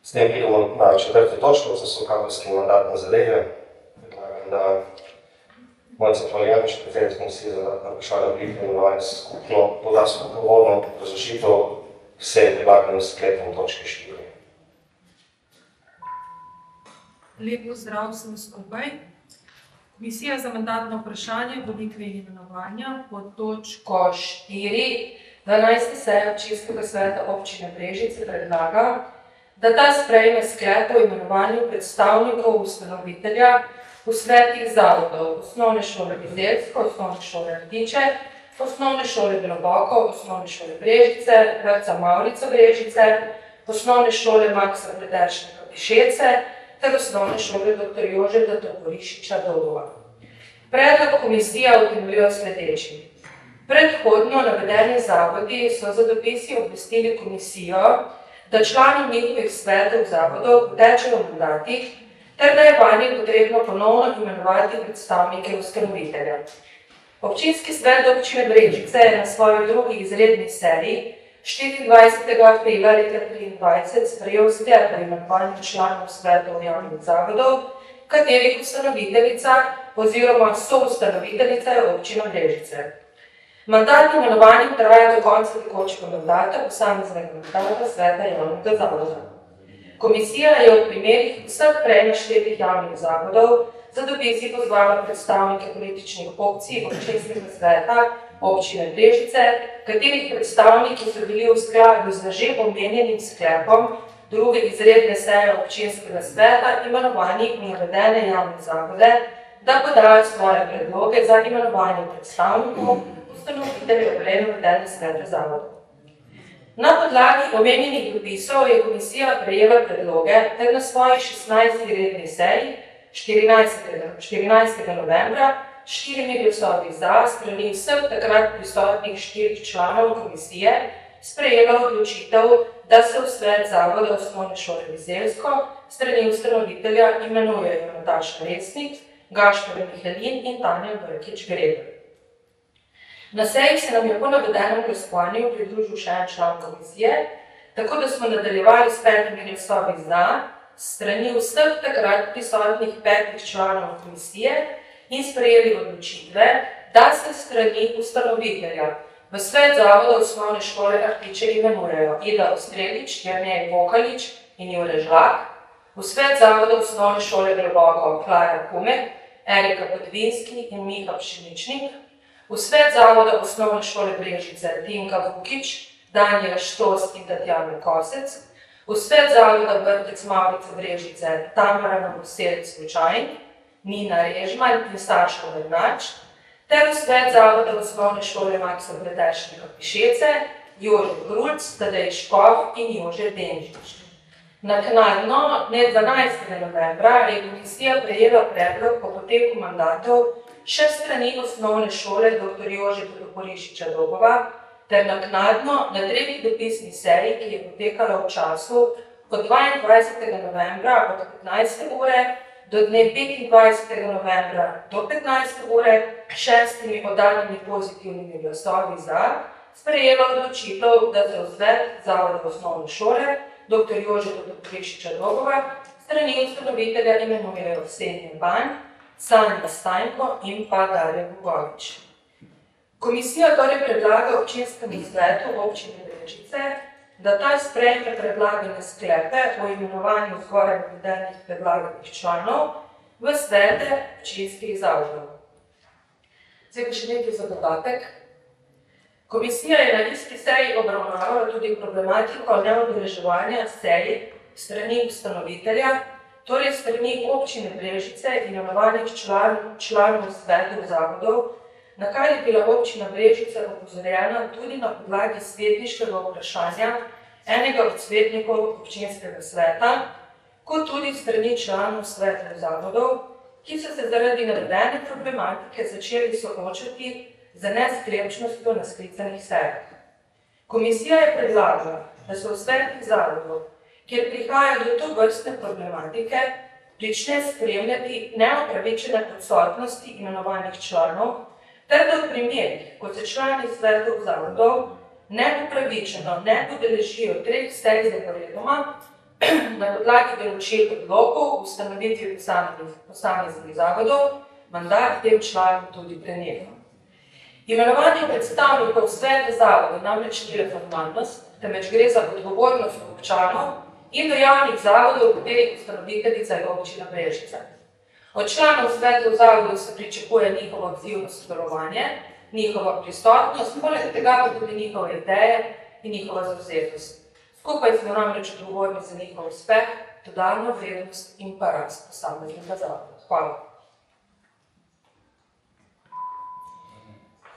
S tem idemo na četrto točko, to so kadrovske in mandatne zadeve. Predlagam, da Mojca Hvaljanič, predsednik komisije za vprašanje oblike imenovanja skupno poda skupno uvodno razrešitev vse predlaganim sklepom točke 4. Lep pozdrav vsem skupaj. Komisija za mandatno vprašanje, volitve in imenovanja pod točko 4 12. seje občinskega sveta občine Brežice predlaga, da ta sprejme sklep o imenovanju predstavnikov ustanovitelja v svetih zavodov Osnovne šole Bizeljsko, Osnovne šole Rdiče, Osnovne šole Globoko, Osnovne šole Brežice, vrtca Mavrico Brežice, Osnovne šole Maksa Prederšnjaka Pišece ter Osnovne šole dr. Jožeta Toporišiča Dobova. Predlog komisija utemeljuje sledeči. Predhodno navedeni zavodi so za dopisi obvestili komisijo, da člani njihovih svetov zavodov potečejo v mandatih ter da je vanje potrebno ponovno imenovati predstavnike ustanovitelja. Občinski svet občine Brežice je na svoji drugi izredni seji 24. aprila leta 2023 sprejel sklep o imenovanju članov svetov javnih zavodov, katerih ustanoviteljica oziroma soustanoviteljica je občina Brežice. Mandat imenovanjem traja do konca tekočega mandata posameznega mandata sveta javnega zavoda. Komisija je v primerih vseh prej naštetih javnih zavodov za dopisi pozvala predstavnike političnih opcij občinskega sveta občine Brežice, katerih predstavniki so bili v skladu z že omenjenim sklepom druge izredne seje občinskega sveta imenovani v navedene javne zavode, da podajo svoje predloge za imenovanje predstavnikov ustanoviteljev navedene svete zavodov. Na podlagi omenjenih dopisov je komisija prejela predloge ter na svoji 16. redni seji 14. novembra s 4 glasovi za strani vseh takrat prisotnih 4 članov komisije sprejela odločitev, da se v svet zavoda Osnovne šole Bizeljsko strani ustanovitelja imenujejo Nataša Resnik, Gašper Mihelin in Tanja Brkič-Greber. Na seji se nam je po navedenem glasovanju pridružil še en član komisije, tako da smo nadaljevali s 5 glasovi za strani vseh takrat prisotnih 5 članov komisije in sprejeli odločitve, da se strani ustanovitelja v svet zavoda Osnovne šole Rdiče imenujejo Ida Ostrelič, Jernej Vokalič in Jure Žlak, v svet zavoda Osnovne šole Globoko Klara Kumek, Erika Podvinski in Miha Pšeničnik, v svet zavoda Osnovne šole Brežice Tinka Vukič, Danijel Štos in Tatjana Kosec, v svet zavoda vrtec Mavrice Brežice Tamara Novoselic-Vučajn, Nina Režman in Sašo Vednač, ter v svet zavoda Osnovne šole Maksa Prederšnjaka Pišece Jožef Grulc, Tadej Škov in Jože Denžič. Naknadno, dne 12. novembra, je komisija prejela predlog po poteku mandatov še strani Osnovne šole dr. Jožeta Toporišiča Dobova ter naknadno na 3. dopisni seji, ki je potekala v času od 22. novembra od 15. ure do dne 25. novembra do 15. ure 6 oddanimi pozitivnimi glasovi za sprejela odločitev, da se v svet zavoda Osnovne šole dr. Jožeta Toporišiča Dobova strani ustanovitelja imenujejo Ksenija Banj, Sanja Stajnko in pa Darja Bogovič. Komisija torej predlaga občinskemu svetu občine Brežice, da ta sprejme predlagane sklepe o imenovanju zgoraj navedenih predlaganih članov v svete občinskih zavodov. Zdaj pa še nekaj za dodatek. Komisija je na isti seji obravnavala tudi problematiko neudeleževanja seji strani ustanovitelja, torej strani občine Brežice in imenovanih članov svetov zavodov, na kar je bila občina Brežice opozorjena tudi na podlagi svetniškega vprašanja enega od svetnikov občinskega sveta, kot tudi strani članov svetov zavodov, ki so se zaradi navedene problematike začeli soočati za nesklepčnostjo na sklicanih sejah. Komisija je predlagala, da se v svetih zavodov, kjer prihaja do tovrstne problematike, prične spremljati neopravičene odsotnosti imenovanih članov, ter da v primerih, ko se člani svetov zavodov neupravičeno ne udeležijo 3 sej zaporedoma, na podlagi določil odlokov v ustanovitvi posameznih zavodov mandat tem članom tudi preneha. Imenovanje predstavnikov sveta zavodov namreč ni le formalnost, temveč gre za odgovornost občanov in do javnih zavodov, katerih ustanoviteljica je občina Brežice. Od članov svetov zavodov se pričakuje njihovo odzivno sodelovanje, njihova prisotnost, poleg tega pa tudi njihove ideje in njihova zavzetost. Skupaj smo namreč odgovorni za njihov uspeh, dodano vrednost in pa rast posameznega zavoda. Hvala.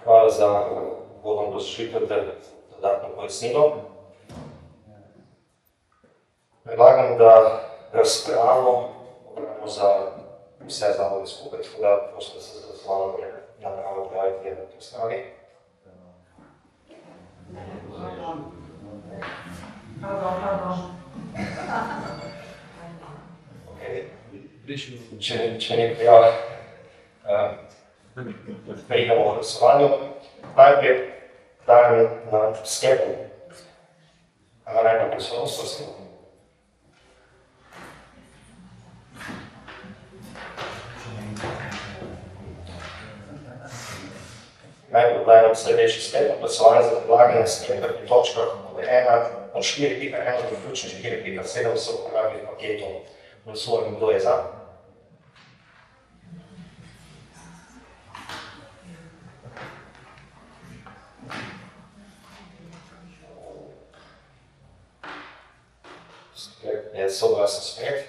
Hvala za uvodno obrazložitev ter dodatno pojasnilo. Predlagam, da razpravo opravimo za vse zavode skupaj, tako da prosim, da se zadovoljno napravo objaviti v razpravi. Če ne prijav, prejdemo v glasovanju. Najprej dajem na sklepu. Najprej prisotnost. Najprej dajem sledeči sklep na glasovanje za predlagane sklepe pri točkah od 4.1 do vključno 4.7 se uporabi v paketu. Glasujemo, kdo je za. Sklep je soglasen sprejet.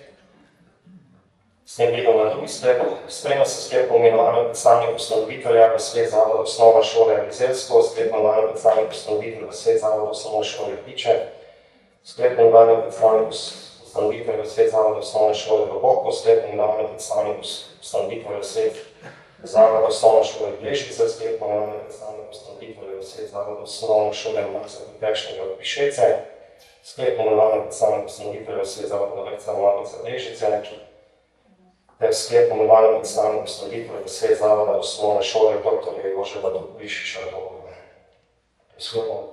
S tem pridemo na drugi sklep. Sprejema se sklep o imenovanju predstavnika ustanovitelja v svet zavoda Osnovna šola Jezersko, sklep o imenovanju predstavnika ustanovitelja v svet zavoda Osnovna šola Lipiče, sklep o imenovanju predstavnika ustanovitelja v svet zavoda Osnovne šole Globoko, sklep o imenovanju predstavnika ustanovitelja v svet zavoda Osnovna šola Bležice, sklep o imenovanju predstavnika ustanovitelja v svet zavoda Osnovne šole Maksa Petršnega v Pišece, sklep o imenovanju predstavnika ustanovitelja v svet zavoda Maksa Bležice, ter sklep o imenovanju predstavnika ustanovitelja v svet zavoda Osnovne šole dr. Jožeta Višiča. Glasujemo.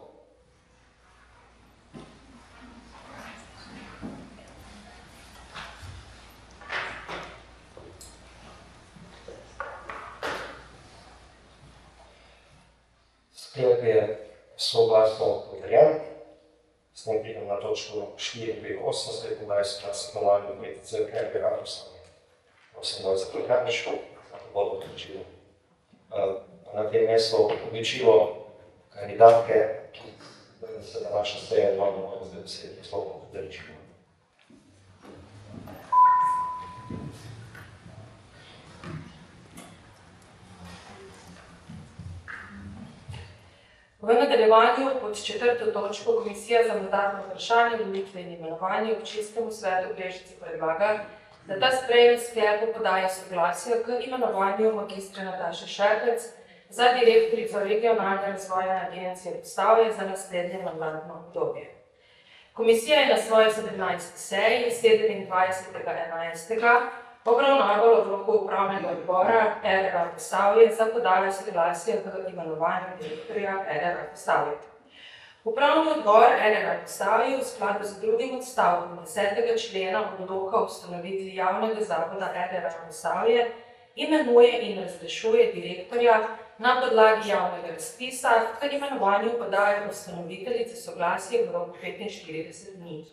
Sklep je soglasno potrjen. S tem pridemo na točko 4.8, 27 glasov imenovanju Metice Kerber-Arusa. Prosim, da zaključništvo, da bodo odločili. Na tem mestu odločilo kandidatke, da se na naša seja dvojno zdaj besedi slovo odločilo. V nadaljevanju pod četrto točko Komisija za mandatno vprašanje, volitve in imenovanje občinskemu svetu Brežice predlaga, da ta sprejem sklepu podaja soglasje k imenovanju magistre Nataše Šerkec za direktorico regionalne razvojne agencije Posavje za naslednje mandatno obdobje. Komisija je na svoji 17. seji 27.11. obravnavala vlogo upravnega odbora RRA Posavje za podajo soglasja k imenovanju direktorja RRA Posavje. Upravni odbor RRA Posavje v skladu z drugim odstavkom 10. člena odloka o ustanovitvi javnega zavoda RRA Posavje imenuje in razrešuje direktorja na podlagi javnega razpisa, k imenovanju podajo ustanoviteljice soglasje v roku 45 dni.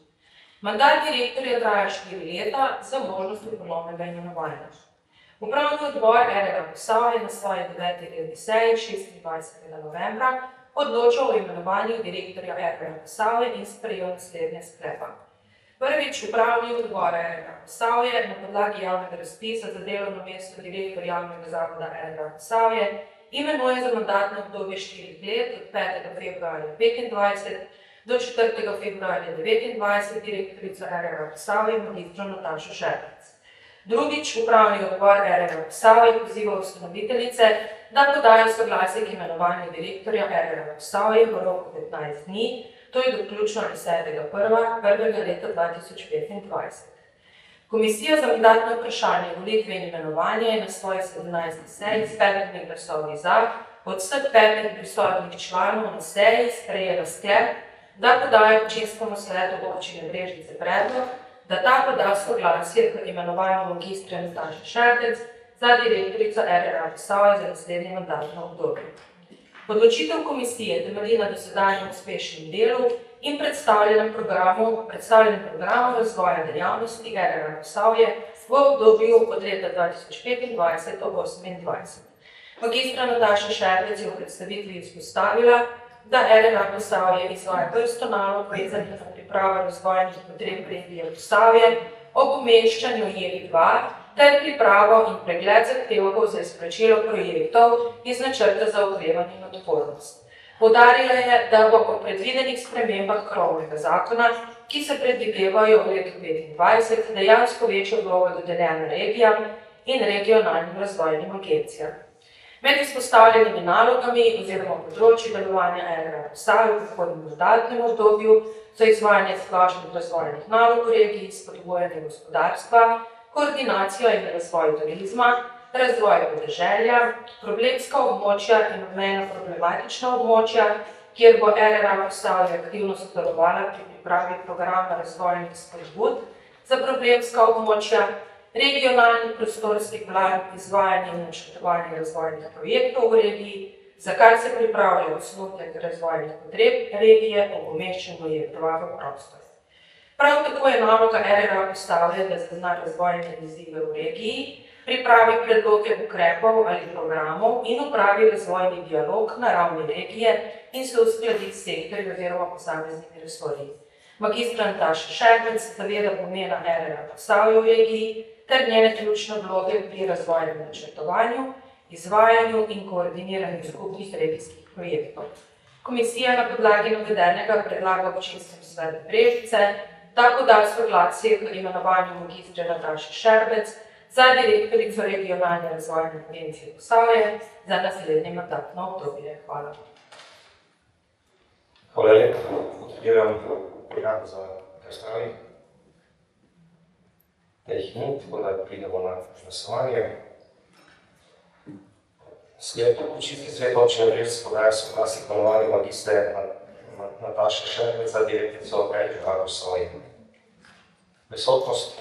Mandat direktorja traja 4 leta za možnostjo ponovnega imenovanja. Upravni odbor RRA Posavje na svoji 9. seji 26. novembra odločal o imenovanju direktorja RRA Posavje in sprejel naslednje sklepa. Prvič, upravni odbor RRA Posavje na podlagi javnega razpisa za delovno mesto direktor javnega zavoda RRA Posavje imenuje za mandatno obdobje 4 let od 5. februarja 2025 do 4. februarja 2029 direktorico RRA Posavje magistro Natašo Šerkec. Drugič, upravni odbor RRA Posavje poziva ustanoviteljice, da podajo soglasje k imenovanju direktorja RRA Posavje v roku 15 dni, to je doključno 10.1. leta 2025. Komisija za mandatno vprašanje, volitve in imenovanje je na svoji 17. seji s 5 glasovi za od vseh 5 prisotnih članov na seji sprejela sklep, da podajo občinskemu svetu občine Brežice predlog, da ta poda soglasje k imenovanju magistre Nataše Šerbec za direktorico RRA Posavje za naslednje mandatno obdobje. Odločitev komisije temelji na dosedanjem uspešnem delu in predstavljenem programu razvoja dejavnosti RRA Posavje v obdobju od leta 2025 do 2028. Magistra Nataša Šerbec je v predstavitvi izpostavila, da RRA Posavje izvaja vrsto nalog vezanih na pripravo razvojnih potreb regije Posavje ob umeščanju JEK2 ter pripravo in pregled zahtevkov za izplačilo projektov iz načrta za okrevanje in odpornost. Poudarila je, da bo po predvidenih spremembah krovnega zakona, ki se predvidevajo v letu 2025, dejansko večjo vlogo dodeljena regijam in regionalnim razvojnim agencijam. Med izpostavljenimi nalogami oziroma področji delovanja RRA Posavje v prihodnjem mandatnem obdobju so izvajanje splošnih razvojnih nalog v regiji, spodbujanje gospodarstva, koordinacijo in razvoj turizma, razvoj podeželja, problemska območja in obmejno problematična območja, kjer bo RRA Posavje aktivno sodelovala pri pripravi programa razvojnih spodbud za problemska območja, regionalni prostorski plan, izvajanje in načrtovanje razvojnih projektov v regiji, za kar se pripravlja osnutek razvojnih potreb regije ob umeščanju JEK2 v prostor. Prav tako je naloga RRA Posavje, da zazna razvojne izzive v regiji, pripravi predloge ukrepov ali programov in opravi razvojni dialog na ravni regije in se uskladi s sektorji oziroma posameznimi resorji. Magistra Nataša Šerbec se zaveda pomena RRA Posavje v regiji ter njene ključne vloge pri razvojnem načrtovanju, izvajanju in koordiniranju skupnih regijskih projektov. Komisija na podlagi navedenega predlaga občinskemu svetu Brežice, da poda soglasje k imenovanju magistre Nataše Šerbec za direktorico regionalne razvojne agencije Posavje za naslednje mandatno obdobje. Hvala. Hvala lepa. Odpiram prijavo za razpravi. Jih ni, tako da pridemo na glasovanje. Sklep občinski svet občine Brežice podaja soglasje k imenovanju magistre Nataše Šerbec za direktorico RRA Posavje. Prisotnost.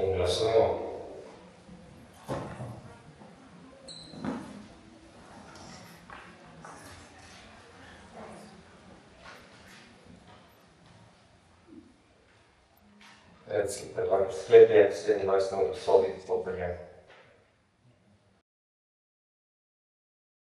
In glasujemo. Sklep je 27. glasovanje potrjen.